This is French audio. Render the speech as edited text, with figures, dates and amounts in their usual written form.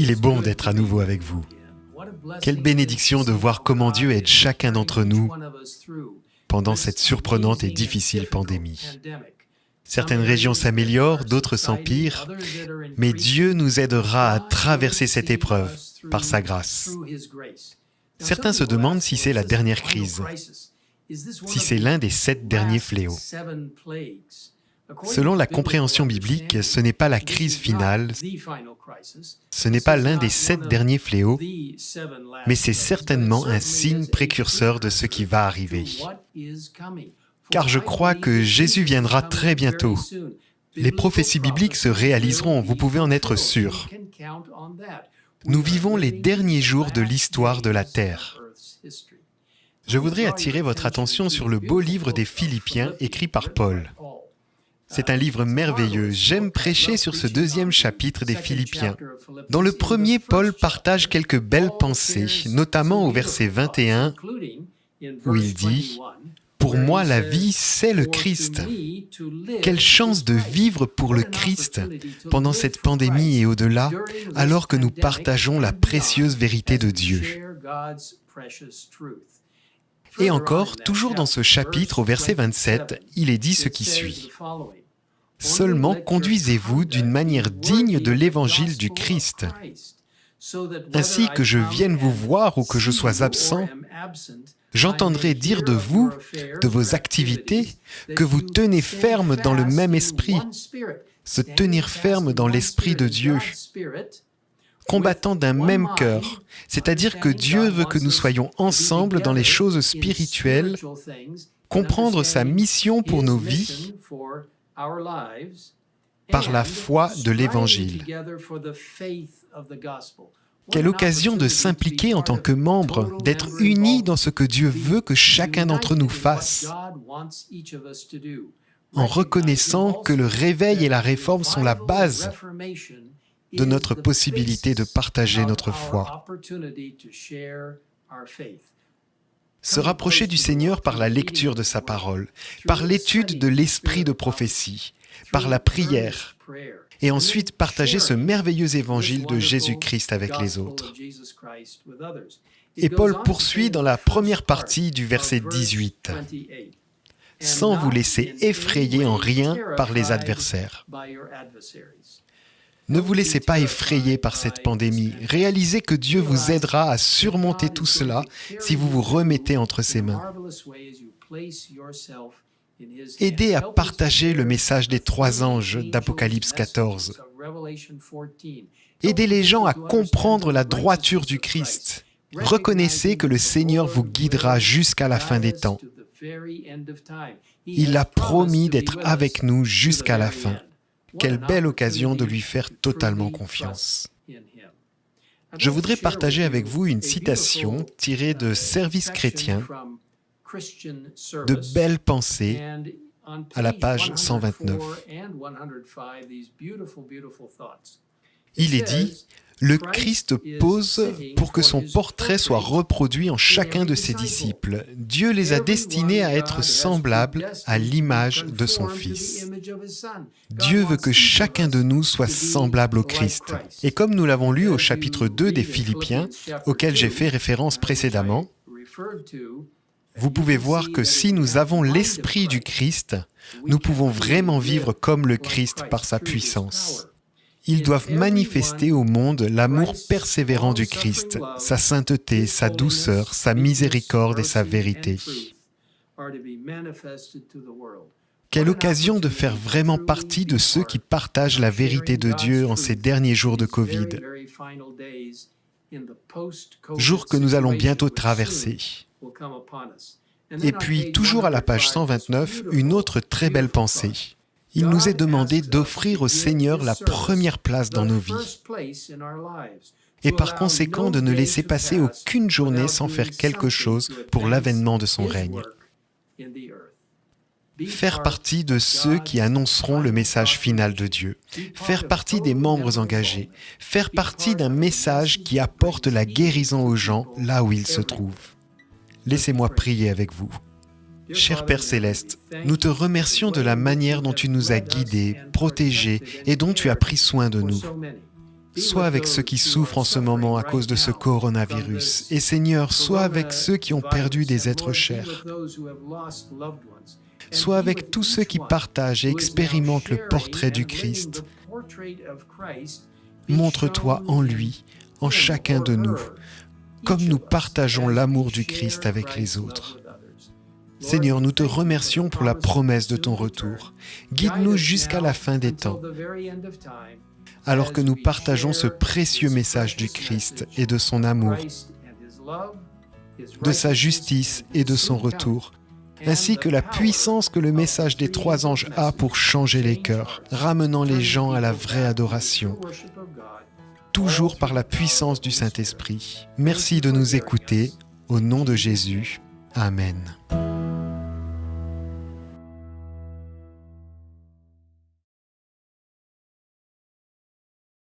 Il est bon d'être à nouveau avec vous. Quelle bénédiction de voir comment Dieu aide chacun d'entre nous pendant cette surprenante et difficile pandémie. Certaines régions s'améliorent, d'autres s'empirent, mais Dieu nous aidera à traverser cette épreuve par sa grâce. Certains se demandent si c'est la dernière crise, si c'est l'un des 7 derniers fléaux. Selon la compréhension biblique, ce n'est pas la crise finale, ce n'est pas l'un des 7 derniers fléaux, mais c'est certainement un signe précurseur de ce qui va arriver. Car je crois que Jésus viendra très bientôt. Les prophéties bibliques se réaliseront, vous pouvez en être sûr. Nous vivons les derniers jours de l'histoire de la Terre. Je voudrais attirer votre attention sur le beau livre des Philippiens écrit par Paul. C'est un livre merveilleux. J'aime prêcher sur ce 2e chapitre des Philippiens. Dans le premier, Paul partage quelques belles pensées, notamment au verset 21, où il dit « Pour moi, la vie, c'est le Christ. » Quelle chance de vivre pour le Christ pendant cette pandémie et au-delà, alors que nous partageons la précieuse vérité de Dieu. Et encore, toujours dans ce chapitre, au verset 27, il est dit ce qui suit. « Seulement conduisez-vous d'une manière digne de l'évangile du Christ, ainsi que je vienne vous voir ou que je sois absent, j'entendrai dire de vous, de vos activités, que vous tenez ferme dans le même esprit, se tenir ferme dans l'esprit de Dieu, combattant d'un même cœur, c'est-à-dire que Dieu veut que nous soyons ensemble dans les choses spirituelles, comprendre sa mission pour nos vies par la foi de l'Évangile. Quelle occasion de s'impliquer en tant que membre, d'être unis dans ce que Dieu veut que chacun d'entre nous fasse, en reconnaissant que le réveil et la réforme sont la base de notre possibilité de partager notre foi. Se rapprocher du Seigneur par la lecture de sa parole, par l'étude de l'esprit de prophétie, par la prière, et ensuite partager ce merveilleux évangile de Jésus-Christ avec les autres. Et Paul poursuit dans la première partie du verset 18. « Sans vous laisser effrayer en rien par les adversaires. » Ne vous laissez pas effrayer par cette pandémie. Réalisez que Dieu vous aidera à surmonter tout cela si vous vous remettez entre ses mains. Aidez à partager le message des 3 anges d'Apocalypse 14. Aidez les gens à comprendre la droiture du Christ. Reconnaissez que le Seigneur vous guidera jusqu'à la fin des temps. Il a promis d'être avec nous jusqu'à la fin. Quelle belle occasion de lui faire totalement confiance. Je voudrais partager avec vous une citation tirée de Service chrétien, de belles pensées, à la page 129. Il est dit « Le Christ pose pour que son portrait soit reproduit en chacun de ses disciples. Dieu les a destinés à être semblables à l'image de son Fils. » Dieu veut que chacun de nous soit semblable au Christ. Et comme nous l'avons lu au chapitre 2 des Philippiens, auquel j'ai fait référence précédemment, vous pouvez voir que si nous avons l'esprit du Christ, nous pouvons vraiment vivre comme le Christ par sa puissance. Ils doivent manifester au monde l'amour persévérant du Christ, sa sainteté, sa douceur, sa miséricorde et sa vérité. Quelle occasion de faire vraiment partie de ceux qui partagent la vérité de Dieu en ces derniers jours de Covid, jours que nous allons bientôt traverser. Et puis, toujours à la page 129, une autre très belle pensée. Il nous est demandé d'offrir au Seigneur la première place dans nos vies. Et par conséquent, de ne laisser passer aucune journée sans faire quelque chose pour l'avènement de son règne. Faire partie de ceux qui annonceront le message final de Dieu. Faire partie des membres engagés. Faire partie d'un message qui apporte la guérison aux gens là où ils se trouvent. Laissez-moi prier avec vous. Cher Père Céleste, nous te remercions de la manière dont tu nous as guidés, protégés et dont tu as pris soin de nous. Sois avec ceux qui souffrent en ce moment à cause de ce coronavirus. Et Seigneur, sois avec ceux qui ont perdu des êtres chers. Sois avec tous ceux qui partagent et expérimentent le portrait du Christ. Montre-toi en lui, en chacun de nous, comme nous partageons l'amour du Christ avec les autres. Seigneur, nous te remercions pour la promesse de ton retour. Guide-nous jusqu'à la fin des temps, alors que nous partageons ce précieux message du Christ et de son amour, de sa justice et de son retour, ainsi que la puissance que le message des 3 anges a pour changer les cœurs, ramenant les gens à la vraie adoration, toujours par la puissance du Saint-Esprit. Merci de nous écouter. Au nom de Jésus. Amen.